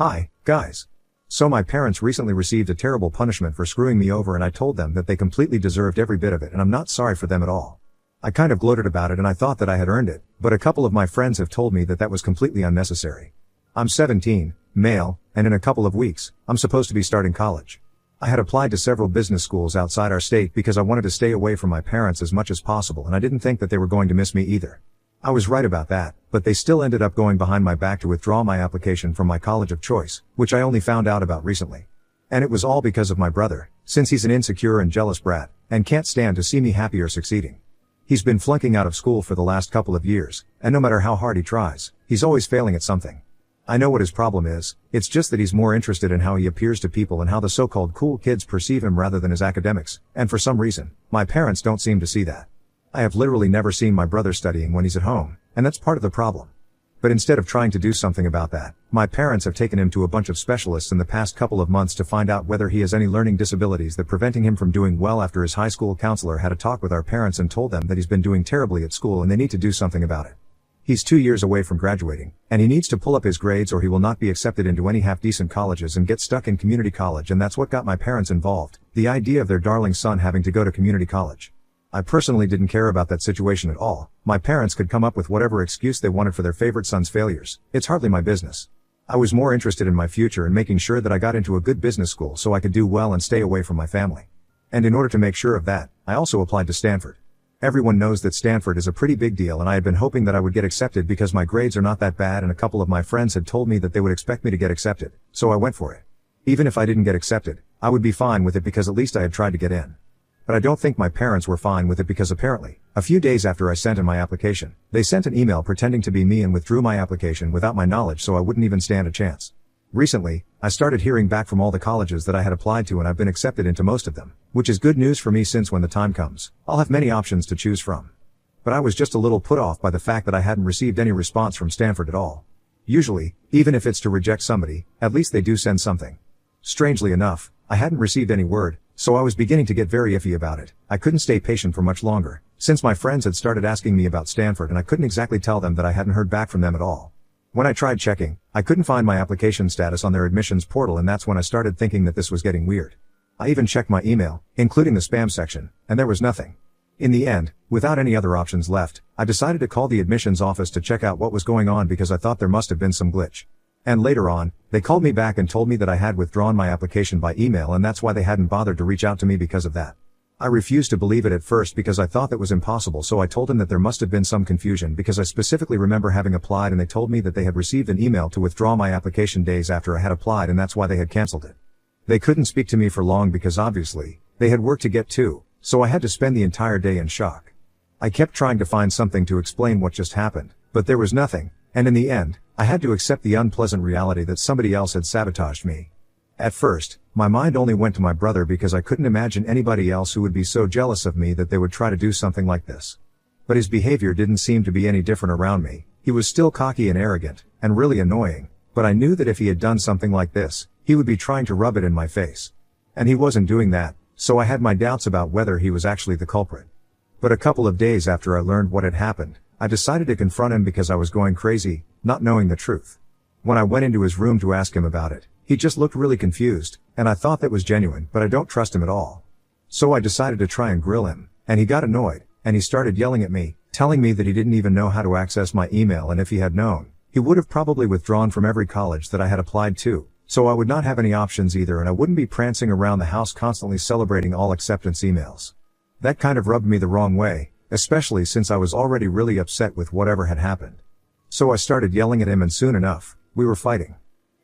Hi, guys. So my parents recently received a terrible punishment for screwing me over, and I told them that they completely deserved every bit of it, and I'm not sorry for them at all. I kind of gloated about it and I thought that I had earned it, but a couple of my friends have told me that that was completely unnecessary. I'm 17, male, and in a couple of weeks, I'm supposed to be starting college. I had applied to several business schools outside our state because I wanted to stay away from my parents as much as possible, and I didn't think that they were going to miss me either. I was right about that, but they still ended up going behind my back to withdraw my application from my college of choice, which I only found out about recently. And it was all because of my brother, since he's an insecure and jealous brat, and can't stand to see me happy or succeeding. He's been flunking out of school for the last couple of years, and no matter how hard he tries, he's always failing at something. I know what his problem is, it's just that he's more interested in how he appears to people and how the so-called cool kids perceive him rather than his academics, and for some reason, my parents don't seem to see that. I have literally never seen my brother studying when he's at home, and that's part of the problem. But instead of trying to do something about that, my parents have taken him to a bunch of specialists in the past couple of months to find out whether he has any learning disabilities that preventing him from doing well. After his high school counselor had a talk with our parents and told them that he's been doing terribly at school and they need to do something about it. He's 2 years away from graduating, and he needs to pull up his grades or he will not be accepted into any half-decent colleges and get stuck in community college, and that's what got my parents involved, the idea of their darling son having to go to community college. I personally didn't care about that situation at all. My parents could come up with whatever excuse they wanted for their favorite son's failures. It's hardly my business. I was more interested in my future and making sure that I got into a good business school so I could do well and stay away from my family. And in order to make sure of that, I also applied to Stanford. Everyone knows that Stanford is a pretty big deal, and I had been hoping that I would get accepted because my grades are not that bad, and a couple of my friends had told me that they would expect me to get accepted, so I went for it. Even if I didn't get accepted, I would be fine with it because at least I had tried to get in. But I don't think my parents were fine with it because apparently, a few days after I sent in my application, they sent an email pretending to be me and withdrew my application without my knowledge, so I wouldn't even stand a chance. Recently, I started hearing back from all the colleges that I had applied to, and I've been accepted into most of them, which is good news for me since when the time comes, I'll have many options to choose from. But I was just a little put off by the fact that I hadn't received any response from Stanford at all. Usually, even if it's to reject somebody, at least they do send something. Strangely enough, I hadn't received any word, so I was beginning to get very iffy about it. I couldn't stay patient for much longer, since my friends had started asking me about Stanford and I couldn't exactly tell them that I hadn't heard back from them at all. When I tried checking, I couldn't find my application status on their admissions portal, and that's when I started thinking that this was getting weird. I even checked my email, including the spam section, and there was nothing. In the end, without any other options left, I decided to call the admissions office to check out what was going on because I thought there must have been some glitch. And later on, they called me back and told me that I had withdrawn my application by email, and that's why they hadn't bothered to reach out to me because of that. I refused to believe it at first because I thought that was impossible, so I told them that there must have been some confusion because I specifically remember having applied, and they told me that they had received an email to withdraw my application days after I had applied, and that's why they had canceled it. They couldn't speak to me for long because obviously, they had work to get to, so I had to spend the entire day in shock. I kept trying to find something to explain what just happened, but there was nothing, and in the end, I had to accept the unpleasant reality that somebody else had sabotaged me. At first, my mind only went to my brother because I couldn't imagine anybody else who would be so jealous of me that they would try to do something like this. But his behavior didn't seem to be any different around me. He was still cocky and arrogant, and really annoying, but I knew that if he had done something like this, he would be trying to rub it in my face. And he wasn't doing that, so I had my doubts about whether he was actually the culprit. But a couple of days after I learned what had happened, I decided to confront him because I was going crazy, not knowing the truth. When I went into his room to ask him about it, he just looked really confused, and I thought that was genuine, but I don't trust him at all. So I decided to try and grill him, and he got annoyed, and he started yelling at me, telling me that he didn't even know how to access my email, and if he had known, he would have probably withdrawn from every college that I had applied to, so I would not have any options either, and I wouldn't be prancing around the house constantly celebrating all acceptance emails. That kind of rubbed me the wrong way, especially since I was already really upset with whatever had happened. So I started yelling at him, and soon enough, we were fighting.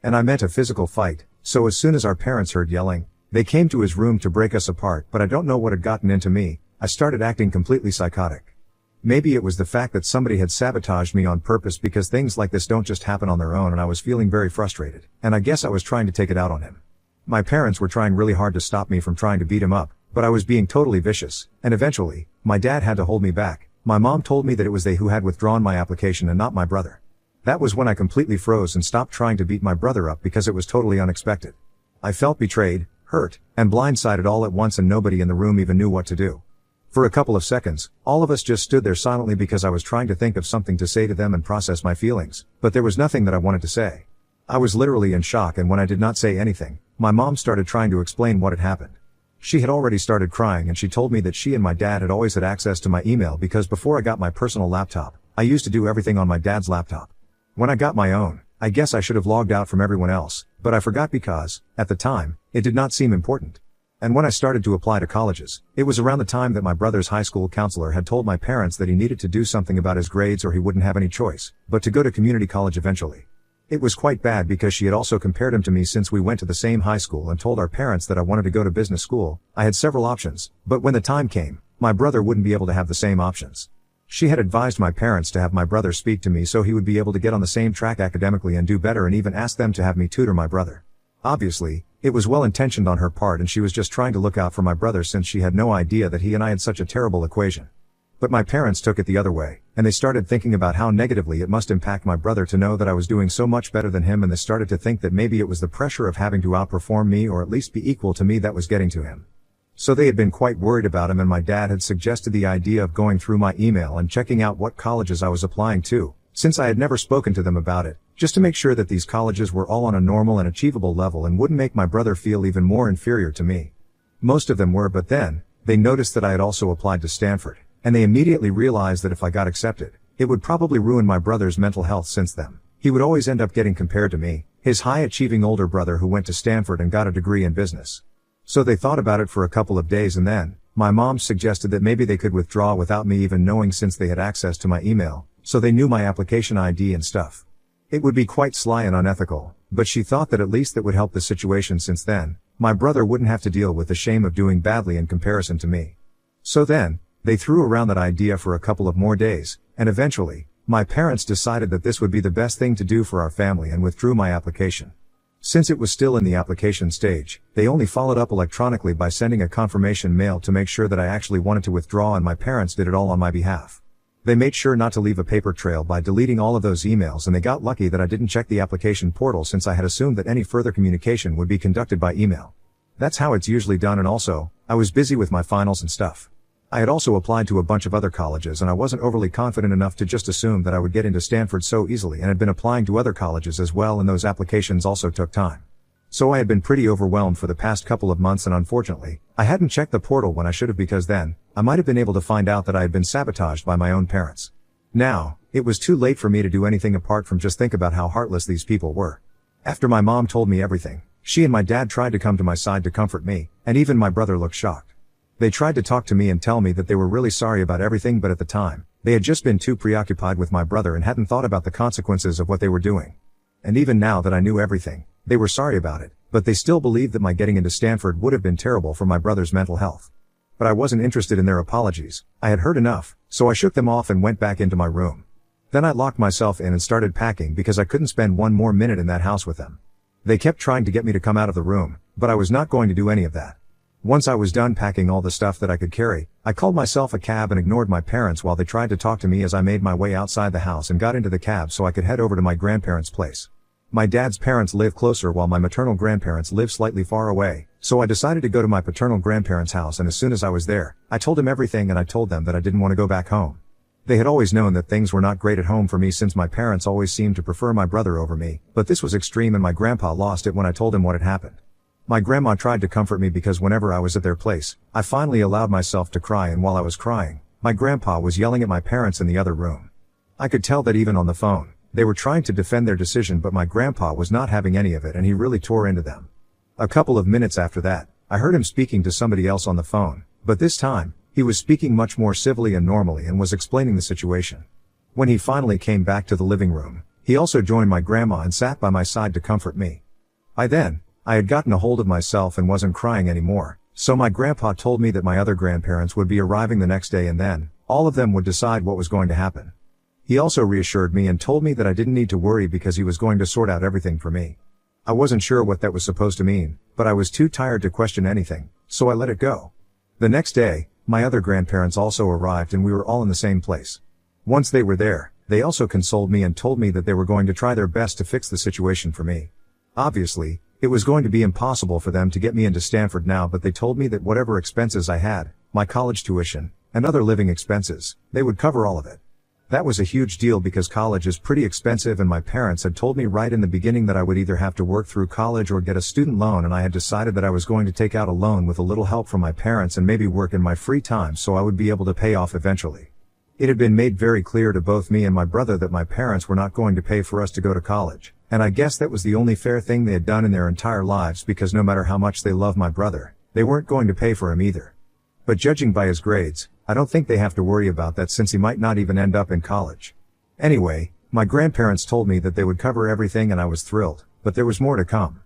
And I meant a physical fight, so as soon as our parents heard yelling, they came to his room to break us apart, but I don't know what had gotten into me. I started acting completely psychotic. Maybe it was the fact that somebody had sabotaged me on purpose, because things like this don't just happen on their own, and I was feeling very frustrated, and I guess I was trying to take it out on him. My parents were trying really hard to stop me from trying to beat him up, but I was being totally vicious, and eventually, my dad had to hold me back. My mom told me that it was they who had withdrawn my application and not my brother. That was when I completely froze and stopped trying to beat my brother up because it was totally unexpected. I felt betrayed, hurt, and blindsided all at once, and nobody in the room even knew what to do. For a couple of seconds, all of us just stood there silently because I was trying to think of something to say to them and process my feelings, but there was nothing that I wanted to say. I was literally in shock, and when I did not say anything, my mom started trying to explain what had happened. She had already started crying, and she told me that she and my dad had always had access to my email because before I got my personal laptop, I used to do everything on my dad's laptop. When I got my own, I guess I should have logged out from everyone else, but I forgot because, at the time, it did not seem important. And when I started to apply to colleges, it was around the time that my brother's high school counselor had told my parents that he needed to do something about his grades or he wouldn't have any choice, but to go to community college eventually. It was quite bad because she had also compared him to me since we went to the same high school and told our parents that I wanted to go to business school. I had several options, but when the time came, my brother wouldn't be able to have the same options. She had advised my parents to have my brother speak to me so he would be able to get on the same track academically and do better, and even asked them to have me tutor my brother. Obviously, it was well intentioned on her part, and she was just trying to look out for my brother since she had no idea that he and I had such a terrible equation. But my parents took it the other way, and they started thinking about how negatively it must impact my brother to know that I was doing so much better than him, and they started to think that maybe it was the pressure of having to outperform me or at least be equal to me that was getting to him. So they had been quite worried about him, and my dad had suggested the idea of going through my email and checking out what colleges I was applying to, since I had never spoken to them about it, just to make sure that these colleges were all on a normal and achievable level and wouldn't make my brother feel even more inferior to me. Most of them were, but then, they noticed that I had also applied to Stanford, and they immediately realized that if I got accepted, it would probably ruin my brother's mental health, since then he would always end up getting compared to me, his high-achieving older brother who went to Stanford and got a degree in business. So they thought about it for a couple of days, and then, my mom suggested that maybe they could withdraw without me even knowing, since they had access to my email, so they knew my application ID and stuff. It would be quite sly and unethical, but she thought that at least that would help the situation, since then, my brother wouldn't have to deal with the shame of doing badly in comparison to me. So then, they threw around that idea for a couple of more days, and eventually, my parents decided that this would be the best thing to do for our family and withdrew my application. Since it was still in the application stage, they only followed up electronically by sending a confirmation mail to make sure that I actually wanted to withdraw, and my parents did it all on my behalf. They made sure not to leave a paper trail by deleting all of those emails, and they got lucky that I didn't check the application portal, since I had assumed that any further communication would be conducted by email. That's how it's usually done, and also, I was busy with my finals and stuff. I had also applied to a bunch of other colleges, and I wasn't overly confident enough to just assume that I would get into Stanford so easily, and had been applying to other colleges as well, and those applications also took time. So I had been pretty overwhelmed for the past couple of months, and unfortunately, I hadn't checked the portal when I should have, because then, I might have been able to find out that I had been sabotaged by my own parents. Now, it was too late for me to do anything apart from just think about how heartless these people were. After my mom told me everything, she and my dad tried to come to my side to comfort me, and even my brother looked shocked. They tried to talk to me and tell me that they were really sorry about everything, but at the time, they had just been too preoccupied with my brother and hadn't thought about the consequences of what they were doing. And even now that I knew everything, they were sorry about it, but they still believed that my getting into Stanford would have been terrible for my brother's mental health. But I wasn't interested in their apologies. I had heard enough, so I shook them off and went back into my room. Then I locked myself in and started packing because I couldn't spend one more minute in that house with them. They kept trying to get me to come out of the room, but I was not going to do any of that. Once I was done packing all the stuff that I could carry, I called myself a cab and ignored my parents while they tried to talk to me as I made my way outside the house and got into the cab so I could head over to my grandparents' place. My dad's parents live closer while my maternal grandparents live slightly far away, so I decided to go to my paternal grandparents' house, and as soon as I was there, I told them everything, and I told them that I didn't want to go back home. They had always known that things were not great at home for me, since my parents always seemed to prefer my brother over me, but this was extreme, and my grandpa lost it when I told him what had happened. My grandma tried to comfort me because whenever I was at their place, I finally allowed myself to cry, and while I was crying, my grandpa was yelling at my parents in the other room. I could tell that even on the phone, they were trying to defend their decision, but my grandpa was not having any of it, and he really tore into them. A couple of minutes after that, I heard him speaking to somebody else on the phone, but this time, he was speaking much more civilly and normally and was explaining the situation. When he finally came back to the living room, he also joined my grandma and sat by my side to comfort me. By then, I had gotten a hold of myself and wasn't crying anymore, so my grandpa told me that my other grandparents would be arriving the next day, and then, all of them would decide what was going to happen. He also reassured me and told me that I didn't need to worry because he was going to sort out everything for me. I wasn't sure what that was supposed to mean, but I was too tired to question anything, so I let it go. The next day, my other grandparents also arrived, and we were all in the same place. Once they were there, they also consoled me and told me that they were going to try their best to fix the situation for me. Obviously, it was going to be impossible for them to get me into Stanford now, but they told me that whatever expenses I had, my college tuition, and other living expenses, they would cover all of it. That was a huge deal because college is pretty expensive and my parents had told me right in the beginning that I would either have to work through college or get a student loan, and I had decided that I was going to take out a loan with a little help from my parents and maybe work in my free time so I would be able to pay off eventually. It had been made very clear to both me and my brother that my parents were not going to pay for us to go to college, and I guess that was the only fair thing they had done in their entire lives because no matter how much they loved my brother, they weren't going to pay for him either. But judging by his grades, I don't think they have to worry about that since he might not even end up in college. Anyway, my grandparents told me that they would cover everything and I was thrilled, but there was more to come.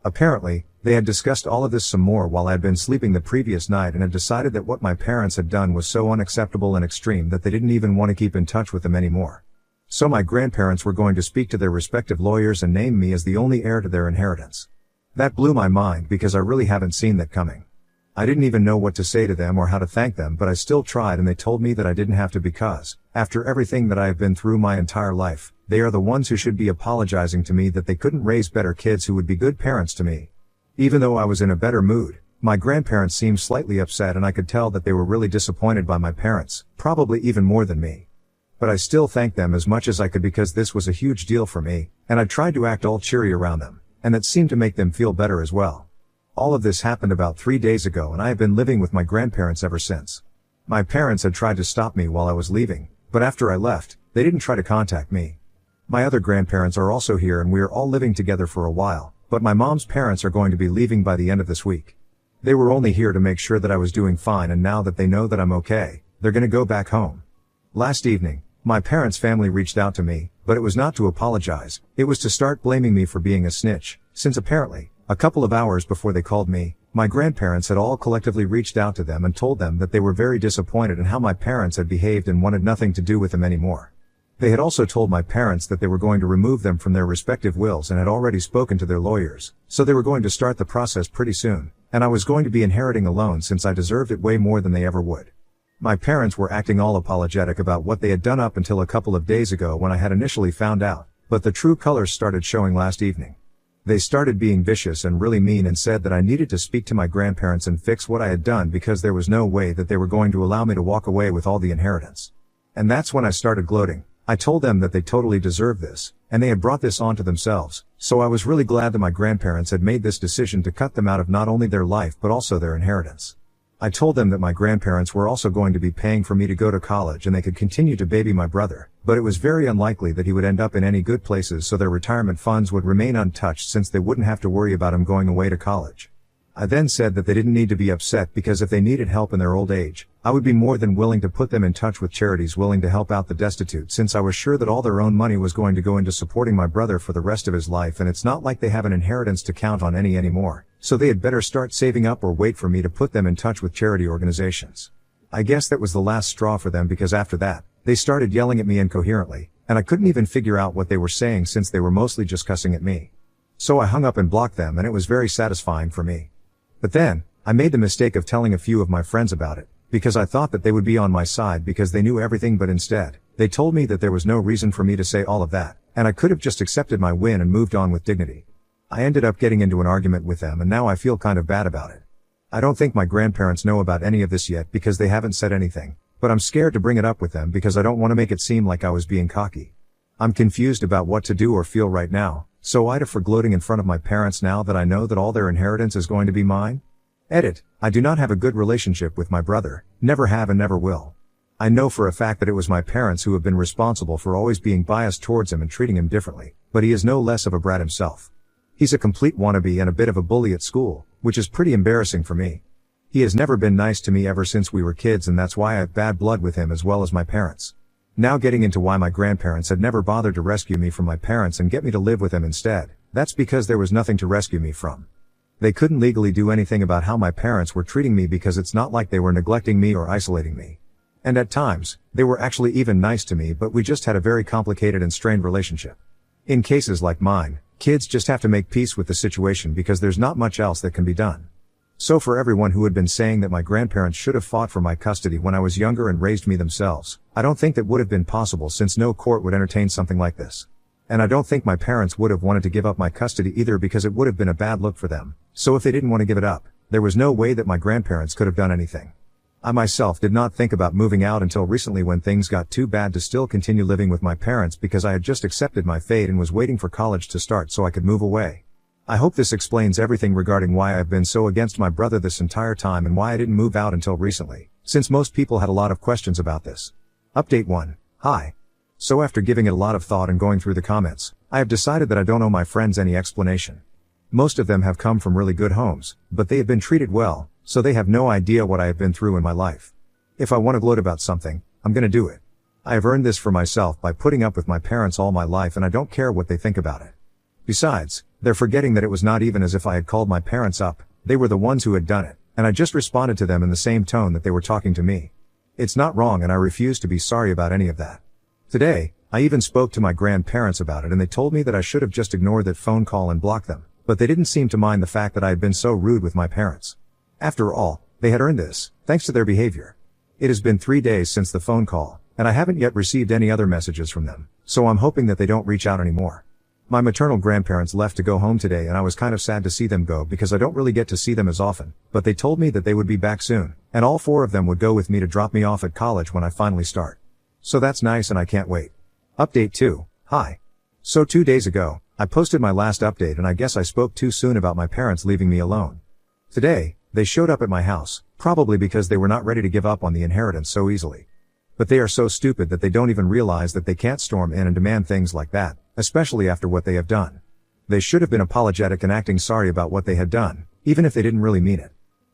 Apparently, they had discussed all of this some more while I had been sleeping the previous night and had decided that what my parents had done was so unacceptable and extreme that they didn't even want to keep in touch with them anymore. So my grandparents were going to speak to their respective lawyers and name me as the only heir to their inheritance. That blew my mind because I really haven't seen that coming. I didn't even know what to say to them or how to thank them, but I still tried and they told me that I didn't have to because, after everything that I have been through my entire life, they are the ones who should be apologizing to me that they couldn't raise better kids who would be good parents to me. Even though I was in a better mood, my grandparents seemed slightly upset and I could tell that they were really disappointed by my parents, probably even more than me. But I still thanked them as much as I could because this was a huge deal for me, and I tried to act all cheery around them, and that seemed to make them feel better as well. All of this happened about 3 days ago and I have been living with my grandparents ever since. My parents had tried to stop me while I was leaving, but after I left, they didn't try to contact me. My other grandparents are also here and we are all living together for a while, but my mom's parents are going to be leaving by the end of this week. They were only here to make sure that I was doing fine, and now that they know that I'm okay, they're gonna go back home. Last evening, my parents' family reached out to me, but it was not to apologize, it was to start blaming me for being a snitch, since apparently, a couple of hours before they called me, my grandparents had all collectively reached out to them and told them that they were very disappointed in how my parents had behaved and wanted nothing to do with them anymore. They had also told my parents that they were going to remove them from their respective wills and had already spoken to their lawyers, so they were going to start the process pretty soon, and I was going to be inheriting a loan since I deserved it way more than they ever would. My parents were acting all apologetic about what they had done up until a couple of days ago when I had initially found out, but the true colors started showing last evening. They started being vicious and really mean and said that I needed to speak to my grandparents and fix what I had done because there was no way that they were going to allow me to walk away with all the inheritance. And that's when I started gloating. I told them that they totally deserved this, and they had brought this onto themselves, so I was really glad that my grandparents had made this decision to cut them out of not only their life but also their inheritance. I told them that my grandparents were also going to be paying for me to go to college and they could continue to baby my brother, but it was very unlikely that he would end up in any good places, so their retirement funds would remain untouched since they wouldn't have to worry about him going away to college. I then said that they didn't need to be upset because if they needed help in their old age, I would be more than willing to put them in touch with charities willing to help out the destitute, since I was sure that all their own money was going to go into supporting my brother for the rest of his life, and it's not like they have an inheritance to count on anymore, so they had better start saving up or wait for me to put them in touch with charity organizations. I guess that was the last straw for them because after that, they started yelling at me incoherently, and I couldn't even figure out what they were saying since they were mostly just cussing at me. So I hung up and blocked them, and it was very satisfying for me. But then, I made the mistake of telling a few of my friends about it, because I thought that they would be on my side because they knew everything, but instead, they told me that there was no reason for me to say all of that, and I could have just accepted my win and moved on with dignity. I ended up getting into an argument with them and now I feel kind of bad about it. I don't think my grandparents know about any of this yet because they haven't said anything, but I'm scared to bring it up with them because I don't want to make it seem like I was being cocky. I'm confused about what to do or feel right now. So Ida for gloating in front of my parents now that I know that all their inheritance is going to be mine? Edit. I do not have a good relationship with my brother, never have and never will. I know for a fact that it was my parents who have been responsible for always being biased towards him and treating him differently, but he is no less of a brat himself. He's a complete wannabe and a bit of a bully at school, which is pretty embarrassing for me. He has never been nice to me ever since we were kids, and that's why I have bad blood with him as well as my parents. Now getting into why my grandparents had never bothered to rescue me from my parents and get me to live with them instead, that's because there was nothing to rescue me from. They couldn't legally do anything about how my parents were treating me because it's not like they were neglecting me or isolating me. And at times, they were actually even nice to me, but we just had a very complicated and strained relationship. In cases like mine, kids just have to make peace with the situation because there's not much else that can be done. So for everyone who had been saying that my grandparents should have fought for my custody when I was younger and raised me themselves, I don't think that would have been possible since no court would entertain something like this. And I don't think my parents would have wanted to give up my custody either because it would have been a bad look for them. So if they didn't want to give it up, there was no way that my grandparents could have done anything. I myself did not think about moving out until recently when things got too bad to still continue living with my parents because I had just accepted my fate and was waiting for college to start so I could move away. I hope this explains everything regarding why I've been so against my brother this entire time and why I didn't move out until recently, since most people had a lot of questions about this. Update 1. Hi. So after giving it a lot of thought and going through the comments, I have decided that I don't owe my friends any explanation. Most of them have come from really good homes, but they have been treated well, so they have no idea what I have been through in my life. If I want to gloat about something, I'm gonna do it. I have earned this for myself by putting up with my parents all my life and I don't care what they think about it. Besides, they're forgetting that it was not even as if I had called my parents up, they were the ones who had done it, and I just responded to them in the same tone that they were talking to me. It's not wrong and I refuse to be sorry about any of that. Today, I even spoke to my grandparents about it and they told me that I should have just ignored that phone call and blocked them, but they didn't seem to mind the fact that I had been so rude with my parents. After all, they had earned this, thanks to their behavior. It has been 3 days since the phone call, and I haven't yet received any other messages from them, so I'm hoping that they don't reach out anymore. My maternal grandparents left to go home today and I was kind of sad to see them go because I don't really get to see them as often, but they told me that they would be back soon, and all 4 of them would go with me to drop me off at college when I finally start. So that's nice and I can't wait. Update 2. Hi. So 2 days ago, I posted my last update and I guess I spoke too soon about my parents leaving me alone. Today, they showed up at my house, probably because they were not ready to give up on the inheritance so easily. But they are so stupid that they don't even realize that they can't storm in and demand things like that, especially after what they have done. They should have been apologetic and acting sorry about what they had done, even if they didn't really mean it.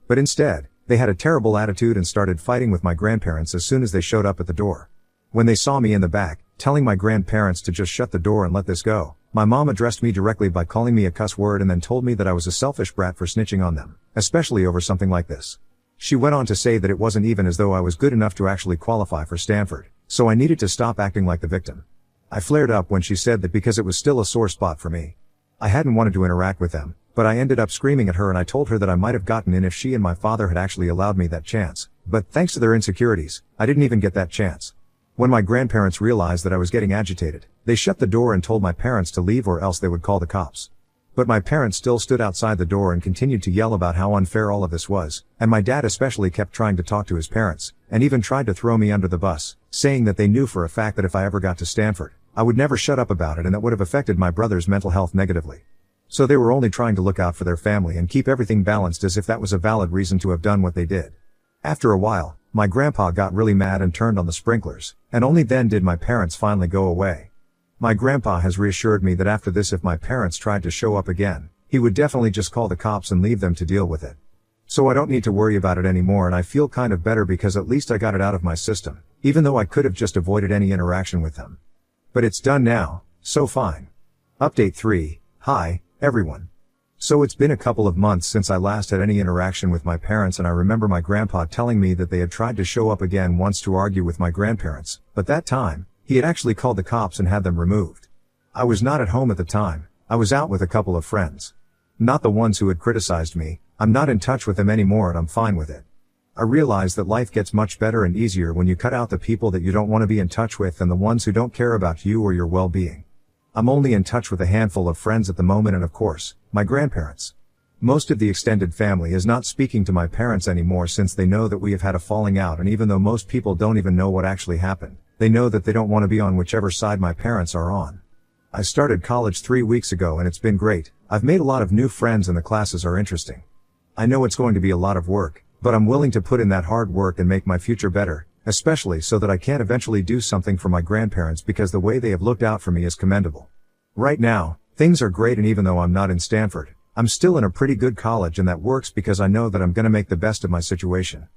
But instead, they had a terrible attitude and started fighting with my grandparents as soon as they showed up at the door. When they saw me in the back, telling my grandparents to just shut the door and let this go, my mom addressed me directly by calling me a cuss word and then told me that I was a selfish brat for snitching on them, especially over something like this. She went on to say that it wasn't even as though I was good enough to actually qualify for Stanford, so I needed to stop acting like the victim. I flared up when she said that because it was still a sore spot for me. I hadn't wanted to interact with them, but I ended up screaming at her and I told her that I might have gotten in if she and my father had actually allowed me that chance, but thanks to their insecurities, I didn't even get that chance. When my grandparents realized that I was getting agitated, they shut the door and told my parents to leave or else they would call the cops. But my parents still stood outside the door and continued to yell about how unfair all of this was, and my dad especially kept trying to talk to his parents, and even tried to throw me under the bus, saying that they knew for a fact that if I ever got to Stanford, I would never shut up about it and that would have affected my brother's mental health negatively. So they were only trying to look out for their family and keep everything balanced as if that was a valid reason to have done what they did. After a while, my grandpa got really mad and turned on the sprinklers, and only then did my parents finally go away. My grandpa has reassured me that after this if my parents tried to show up again, he would definitely just call the cops and leave them to deal with it. So I don't need to worry about it anymore and I feel kind of better because at least I got it out of my system, even though I could have just avoided any interaction with them. But it's done now, so fine. Update 3. Hi, everyone. So it's been a couple of months since I last had any interaction with my parents and I remember my grandpa telling me that they had tried to show up again once to argue with my grandparents, but that time, he had actually called the cops and had them removed. I was not at home at the time, I was out with a couple of friends. Not the ones who had criticized me, I'm not in touch with them anymore and I'm fine with it. I realized that life gets much better and easier when you cut out the people that you don't want to be in touch with and the ones who don't care about you or your well-being. I'm only in touch with a handful of friends at the moment and of course, my grandparents. Most of the extended family is not speaking to my parents anymore since they know that we have had a falling out and even though most people don't even know what actually happened, they know that they don't want to be on whichever side my parents are on. I started college 3 weeks ago and it's been great. I've made a lot of new friends and the classes are interesting. I know it's going to be a lot of work, but I'm willing to put in that hard work and make my future better, especially so that I can eventually do something for my grandparents because the way they have looked out for me is commendable. Right now, things are great and even though I'm not in Stanford, I'm still in a pretty good college and that works because I know that I'm gonna make the best of my situation.